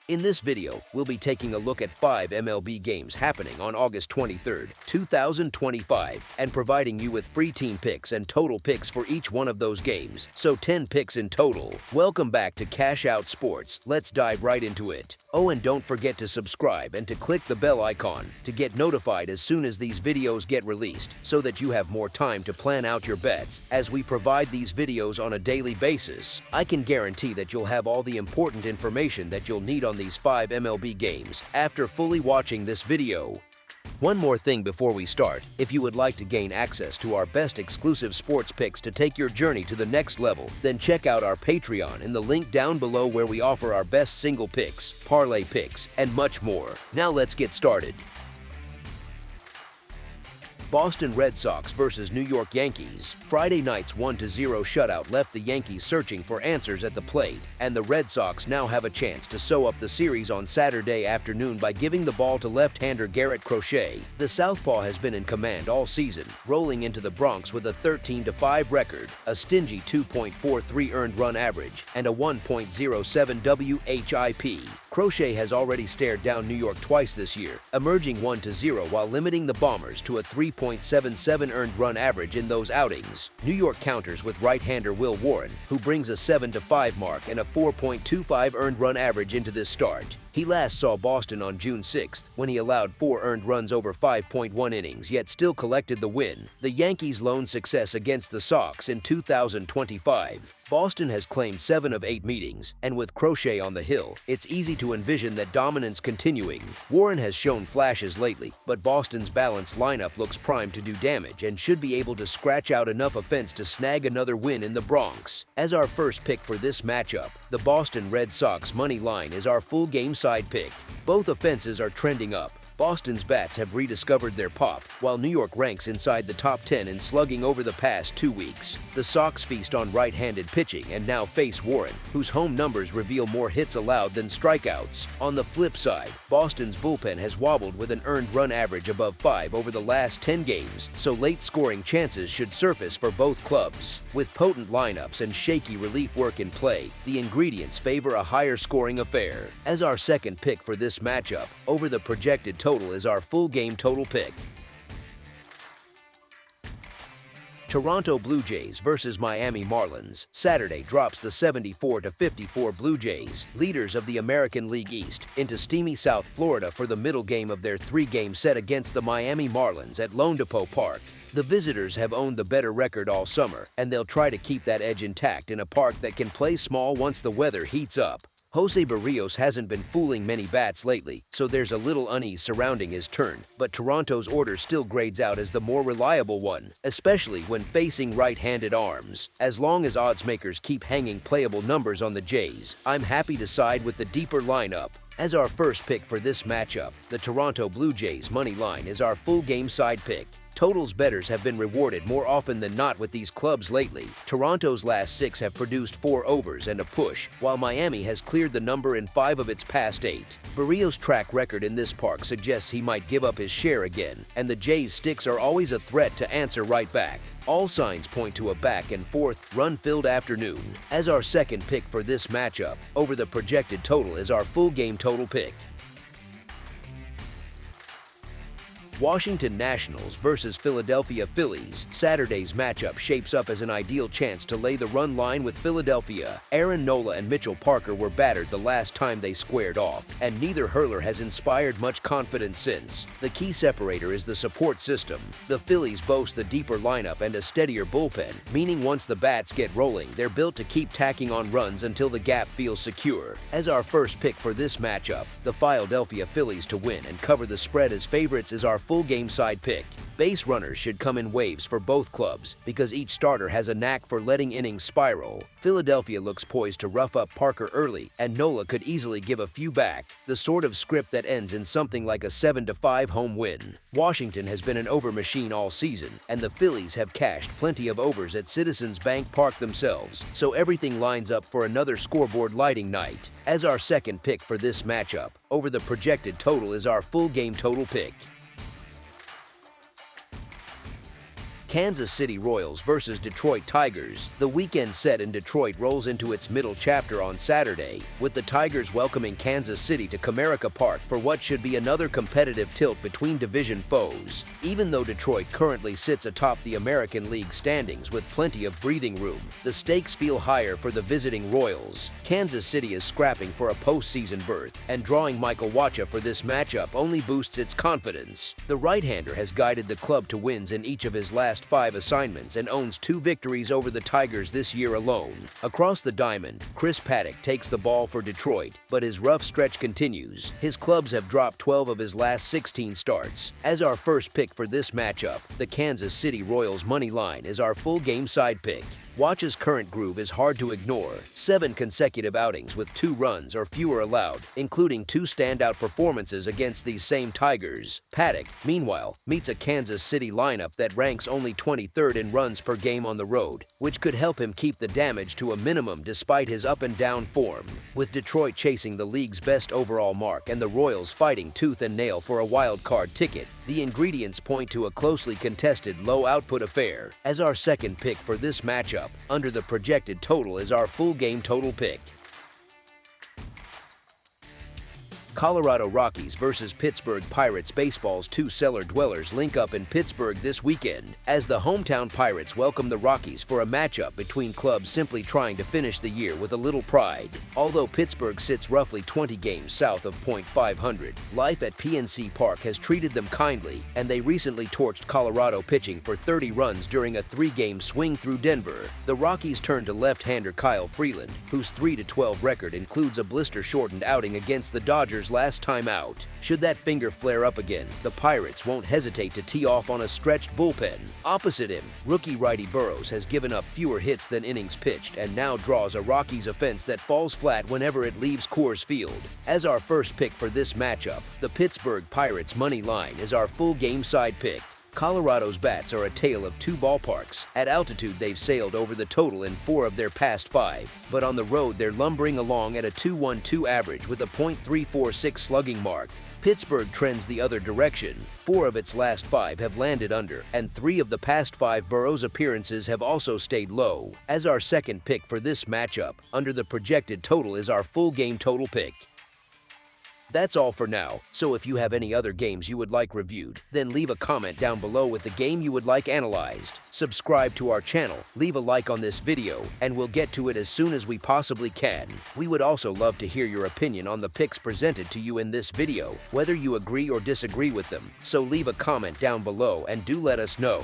In this video, we'll be taking a look at 5 MLB games happening on August 23, 2025, and providing you with free team picks and total picks for each one of those games, so 10 picks in total. Welcome back to Cash Out Sports. Let's dive right into it. Oh, and don't forget to subscribe and to click the bell icon to get notified as soon as these videos get released, so that you have more time to plan out your bets. As we provide these videos on a daily basis, I can guarantee that you'll have all the important information that you'll need on these 5 MLB games after fully watching this video. One more thing before we start: if you would like to gain access to our best exclusive sports picks to take your journey to the next level, then check out our Patreon in the link down below, where we offer our best single picks, parlay picks, and much more. Now let's get started. Boston Red Sox versus New York Yankees. Friday night's 1-0 shutout left the Yankees searching for answers at the plate, and the Red Sox now have a chance to sew up the series on Saturday afternoon by giving the ball to left-hander Garrett Crochet. The southpaw has been in command all season, rolling into the Bronx with a 13-5 record, a stingy 2.43 earned run average, and a 1.07 WHIP. Crochet has already stared down New York twice this year, emerging 1-0 while limiting the Bombers to a 3.77 earned run average in those outings. New York counters with right-hander Will Warren, who brings a 7-5 mark and a 4.25 earned run average into this start. He last saw Boston on June 6th, when he allowed 4 earned runs over 5.1 innings, yet still collected the win. The Yankees' lone success against the Sox in 2025. Boston has claimed 7 of 8 meetings, and with Crochet on the hill, it's easy to envision that dominance continuing. Warren has shown flashes lately, but Boston's balanced lineup looks primed to do damage and should be able to scratch out enough offense to snag another win in the Bronx. As our first pick for this matchup, the Boston Red Sox money line is our full game side pick. Both offenses are trending up. Boston's bats have rediscovered their pop, while New York ranks inside the top 10 in slugging over the past 2 weeks. The Sox feast on right-handed pitching and now face Warren, whose home numbers reveal more hits allowed than strikeouts. On the flip side, Boston's bullpen has wobbled with an earned run average above 5 over the last 10 games, so late scoring chances should surface for both clubs. With potent lineups and shaky relief work in play, the ingredients favor a higher scoring affair. As our second pick for this matchup, over the projected total is our full game total pick. Toronto Blue Jays versus Miami Marlins. Saturday drops the 74-54 Blue Jays, leaders of the American League East, into steamy South Florida for the middle game of their 3-game set against the Miami Marlins at Lone Depot Park. The visitors have owned the better record all summer, and they'll try to keep that edge intact in a park that can play small once the weather heats up. Jose Barrios hasn't been fooling many bats lately, so there's a little unease surrounding his turn, but Toronto's order still grades out as the more reliable one, especially when facing right-handed arms. As long as oddsmakers keep hanging playable numbers on the Jays, I'm happy to side with the deeper lineup. As our first pick for this matchup, the Toronto Blue Jays money line is our full game side pick. Totals bettors have been rewarded more often than not with these clubs lately. Toronto's last 6 have produced 4 overs and a push, while Miami has cleared the number in 5 of its past 8. Barrios' track record in this park suggests he might give up his share again, and the Jays' sticks are always a threat to answer right back. All signs point to a back-and-forth, run-filled afternoon. As our second pick for this matchup, over the projected total is our full game total pick. Washington Nationals versus Philadelphia Phillies. Saturday's matchup shapes up as an ideal chance to lay the run line with Philadelphia. Aaron Nola and Mitchell Parker were battered the last time they squared off, and neither hurler has inspired much confidence since. The key separator is the support system. The Phillies boast the deeper lineup and a steadier bullpen, meaning once the bats get rolling, they're built to keep tacking on runs until the gap feels secure. As our first pick for this matchup, the Philadelphia Phillies to win and cover the spread as favorites is our full game side pick. Base runners should come in waves for both clubs, because each starter has a knack for letting innings spiral. Philadelphia looks poised to rough up Parker early, and Nola could easily give a few back, the sort of script that ends in something like a 7-5 home win. Washington has been an over machine all season, and the Phillies have cashed plenty of overs at Citizens Bank Park themselves, so everything lines up for another scoreboard lighting night. As our second pick for this matchup, over the projected total is our full game total pick. Kansas City Royals versus Detroit Tigers. The weekend set in Detroit rolls into its middle chapter on Saturday, with the Tigers welcoming Kansas City to Comerica Park for what should be another competitive tilt between division foes. Even though Detroit currently sits atop the American League standings with plenty of breathing room, the stakes feel higher for the visiting Royals. Kansas City is scrapping for a postseason berth, and drawing Michael Wacha for this matchup only boosts its confidence. The right-hander has guided the club to wins in each of his last 5 assignments and owns 2 victories over the Tigers this year alone. Across the diamond, Chris Paddack takes the ball for Detroit, but his rough stretch continues. His clubs have dropped 12 of his last 16 starts. As our first pick for this matchup, the Kansas City Royals money line is our full game side pick. Wacha's current groove is hard to ignore. 7 consecutive outings with 2 runs or fewer allowed, including 2 standout performances against these same Tigers. Paddack, meanwhile, meets a Kansas City lineup that ranks only 23rd in runs per game on the road, which could help him keep the damage to a minimum despite his up-and-down form. With Detroit chasing the league's best overall mark and the Royals fighting tooth and nail for a wild card ticket, the ingredients point to a closely contested, low-output affair. As our second pick for this matchup, under the projected total is our full game total pick. Colorado Rockies versus Pittsburgh Pirates. Baseball's 2 cellar dwellers link up in Pittsburgh this weekend, as the hometown Pirates welcome the Rockies for a matchup between clubs simply trying to finish the year with a little pride. Although Pittsburgh sits roughly 20 games south of .500, life at PNC Park has treated them kindly, and they recently torched Colorado pitching for 30 runs during a 3-game swing through Denver. The Rockies turn to left-hander Kyle Freeland, whose 3-12 record includes a blister-shortened outing against the Dodgers last time out. Should that finger flare up again, the Pirates won't hesitate to tee off on a stretched bullpen. Opposite him, rookie righty Burrows has given up fewer hits than innings pitched and now draws a Rockies offense that falls flat whenever it leaves Coors Field. As our first pick for this matchup, the Pittsburgh Pirates money line is our full game side pick. Colorado's bats are a tale of 2 ballparks. At altitude, they've sailed over the total in 4 of their past 5, but on the road, they're lumbering along at a 2.12 average with a .346 slugging mark. Pittsburgh trends the other direction. 4 of its last 5 have landed under, and 3 of the past 5 Burrows appearances have also stayed low. As our second pick for this matchup, under the projected total is our full game total pick. That's all for now, so if you have any other games you would like reviewed, then leave a comment down below with the game you would like analyzed. Subscribe to our channel, leave a like on this video, and we'll get to it as soon as we possibly can. We would also love to hear your opinion on the picks presented to you in this video, whether you agree or disagree with them, so leave a comment down below and do let us know.